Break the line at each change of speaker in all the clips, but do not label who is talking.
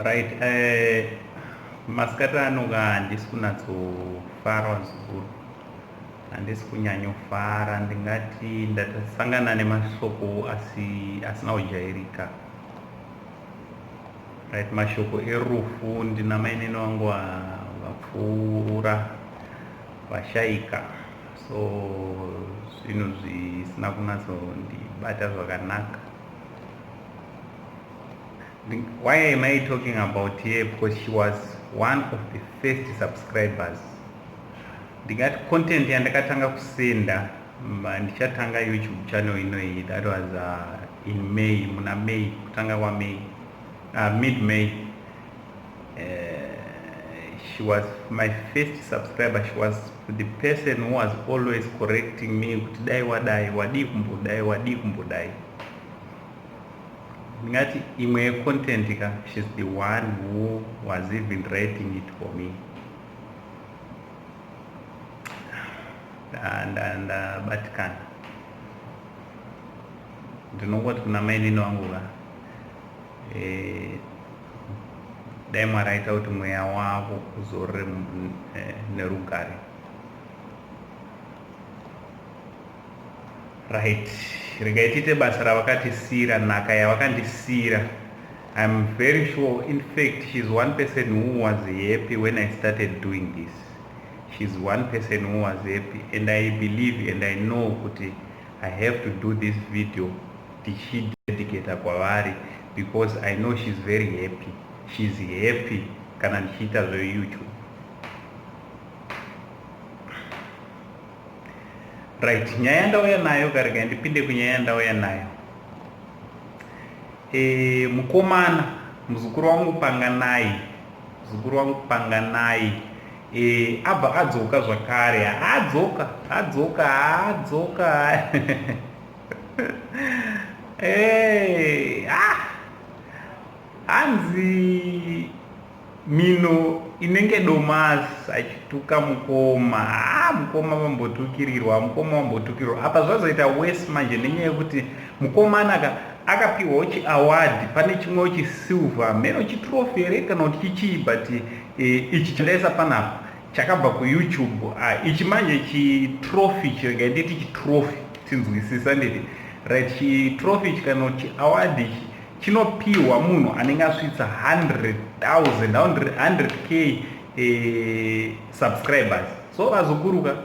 Right. Masikati ano handisi kunyatsofara zvikuru, handisi kunyanyofara. Ndingati ndatasangana nemashoko asina kujairika. Right, mashoko erufu. Ndina mainini wangu vapfuura vashayika, so zvinhu zvisina kunyatsondibata zvakanaka. Why am I talking about here? Because she was one of the first subscribers. Ndingati content yandakatanga kusenda ndichatanga YouTube channel inoyi. That was in May, muna May, kutanga wa May, mid May. She was my first subscriber. She was the person who was always correcting me kuti dai wadai, wadi kumbudai, wadi kumbudai. Ngati imwe content ka, she's the one who was even writing it for me. And Vatican. Ndinongoti kuna mainini wangu ka dai mwaraita kuti mweya wavo uzorore nerugare. Right. Regaitite basa ravakatisira, nhaka yavakandisira. I'm very sure, in fact, she's one person who was happy when I started doing this. She's one person who was happy, and I believe and I know kuti I have to do this video tichidedicata kwavari, because I know she's very happy. She's happy kana ndichiita zveYouTube. Right, nyaya ndauya nayo karega ndipinde kunyaya ndauya nayo. Mukomana muzukuru wangu Panganai abva adzoka zvakare. adzoka hanzi mino inenge domasi achituka mukoma mambotukirirwa. Apa zvazoita wese manje nenyaya yekuti mukomana akapiwawo chiawadi. Pane chimwewo chisilver, meno chitrophy here kana kuti chichii, but ichi chandaisa panapa chakabva kuYouTube. Ichi manje chitrophy, chirega nditi chitrophy tinzwisisa nditi. Right, chitrophy kana kuti chiawadi chinopiwa munhu anenge asvitsa 100k subscribers. So vazokuruka,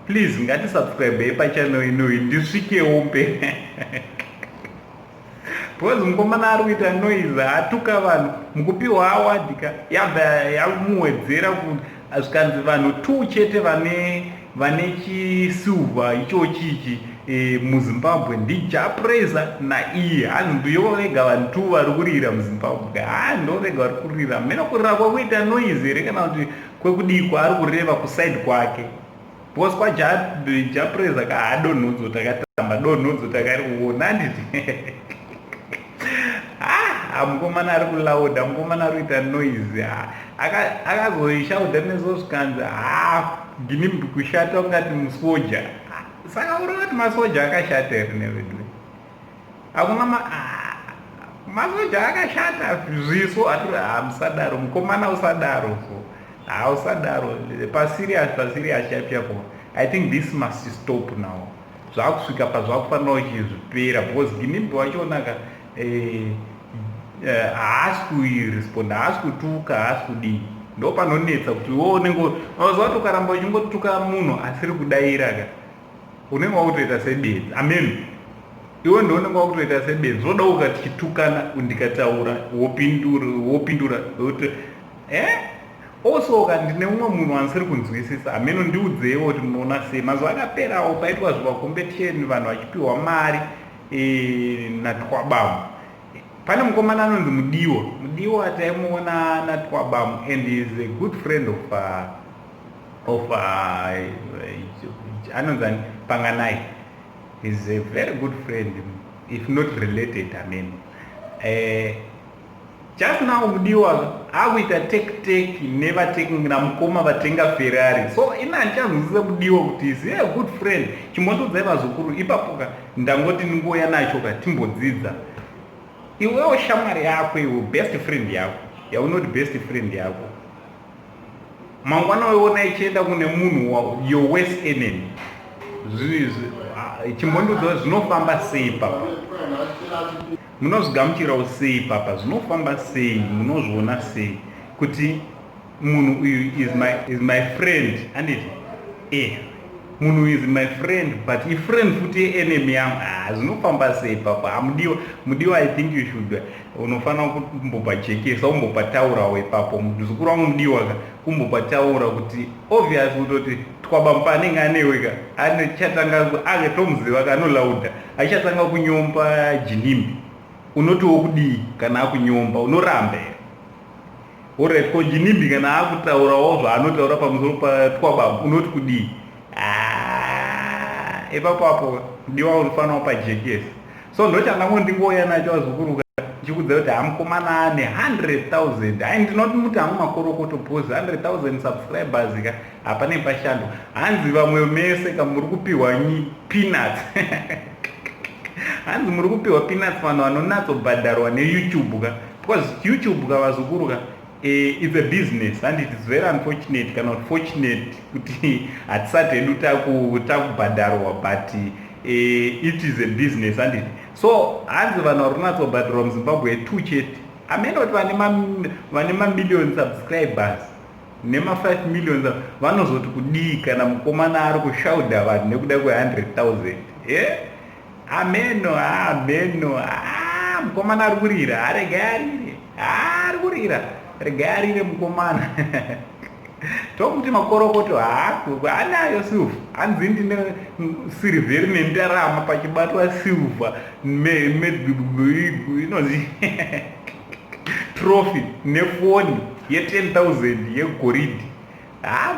please ngatisubscribe pachannel inoyi ndisvikewo mpe. Because mukomana ari kuita noise, atuka vanhu. Mukupiwa awadi ka yabva yamuwedzera zvikanzi vanhu 2 chete vane chisilver ichochichi muZimbabwe ndiJapreza naiye. Hanzi ndiyo vega vanhu 2 vari kurira muZimbabwe. Ndo vega vari kurira. Mena kurira kwakuita noise here kana kuti kwekudii kwaari kureva kuside kwake. Because kwaJapreza donhodzo takatamba, donhodzo takariona nditi. Mukomana ari kulauda, mukomana ari kuita noise. Akazoishauda nezo zvikanzi gini kushata ungati musoja. Saka uri kuti masoja akashata here nevedu. Hakuna masoja akashata zviso. Musadaro mukomana, usadaro. Usadaro paserious chapiapo. I think this must stop now. Zvakusvika pazvakufanira uchizvipera, because gini wachonaka haasi kuresponda, haasi kutuka, haasi kudii. Ndo panonetsa kuti unenge unoziva kuti ukaramba uchingotuka munhu asiri kudaira ka unenge wakutoita sebenzi. Amen. Iwe ndo unenge wakutoita sebenzi. Zvoda ukatichitukana ndikataura wopindura kuti also ndine umwe munhu ansiri kunzwisisa. Ameno ndiudzewo kuti munoona sei. Mazuva akaperawo paitwa zvimacompetition vanhu vachipiwa mari naTwabamu. Pane mukomana anonzi Mudiwa ataimuona naTwabamu, and he is a good friend of anonzi Panganai. He is a very good friend, if not related. Amen. Just now Mudiwa akuita take never taking na mukoma vatenga Ferrari. So ina nchanzvisa Mudiwa kuti is a good friend. Chimotodzai vazukuru ipapo ndangoti ningoya nacho ka timbodzidza. Iwewo shamwari yako, iwe best friend yako. yaunoti best friend yako. Mangwana weona ichienda kune munhu your worst enemy, chimbondodzo zvinofamba sei papa? Munozvigamuchirawo sei papa? Zvinofamba sei? Munozviona sei kuti munhu uyu is my friend anditi munhu is my friend but ifriend futi enemy yangu? Zvinofamba sei papa? Mudiwa I think you should unofanira kumbopachekesa umbopataurawo ipapo muzukuru wangu mudiwa kumbopataura kuti obvious kutoti twabampa anenge aneweka anechatanga akatomuziva kanolauda achatanga kunyomba jinimbi, unotiwo kudii kana akunyomba? Unoramba here? Alright, ko jinimbi kana akutaurawo zvaanotaura pamusoro patwabamba unoti kudii? Ipapo ndiwa unofanira pajekesa. So ndochandanga ndingoya nacho azukuru chikudza kuti hamukomana ane 100,000 ndinoti muti hangu makorokoto pose 100,000 subscribers ka hapane pashando. Hanzi vamwe mese muri kupiwa peanuts hanzi muri kupiwa peanuts vanhu vanonatsobhadharwa neYouTube ka, because YouTube ka vazukuru ka it's a business and it is very unfortunate kana fortunate kuti hatisati hedu takubhadharwa but it is a business and so hanzi vanhu vari kunatsobhadharwa muZimbabwe 2 chete. Amenoti vane mamillion subscribers nema5 million vanozoti kudii kana mukomana ari kushaudha vanhu nekuda kwe100,000? Ameno mukomana ari kurira, ari kurira, regarire mukomana tokuti makorokoto anayo silver, hanzi ndine silver nendarama pachibatwa silver inozi trophy nefoni ye10,000 yegoridhe.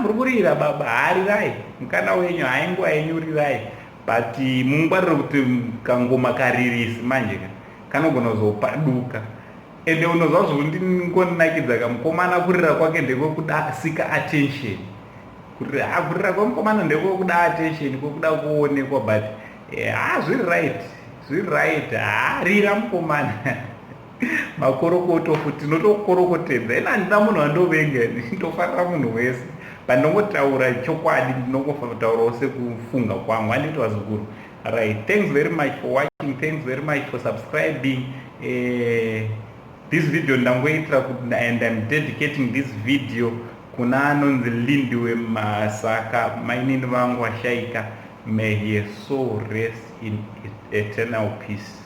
Muri kurira baba, harirai mukana wenyu hainguva yenyu rirai, but mungwarire kuti kangoma karirisi manje kanogona kuzopaduka. Ende unozva zvondingonakidza kamukomana kurira kwake ndekwekuda attention. Kurira kwemukomana ndekwekuda attention, kwekuda kuonekwa, but zviri right. Rira mukomana makorokoto futi notokorokotedza. Ina handina munhu andovenga, ndofarira munhu wese, pandongotaura chokwadi ndinongotaurawo sekufunga kwangu. Handiti vazukuru. Right, thanks very much for watching, thanks very much for subscribing. This video ndangoitira and I'm dedicating this video kuna anonzi Lindiwe Masaka, mainini vangu washaika. May his soul rest in eternal peace.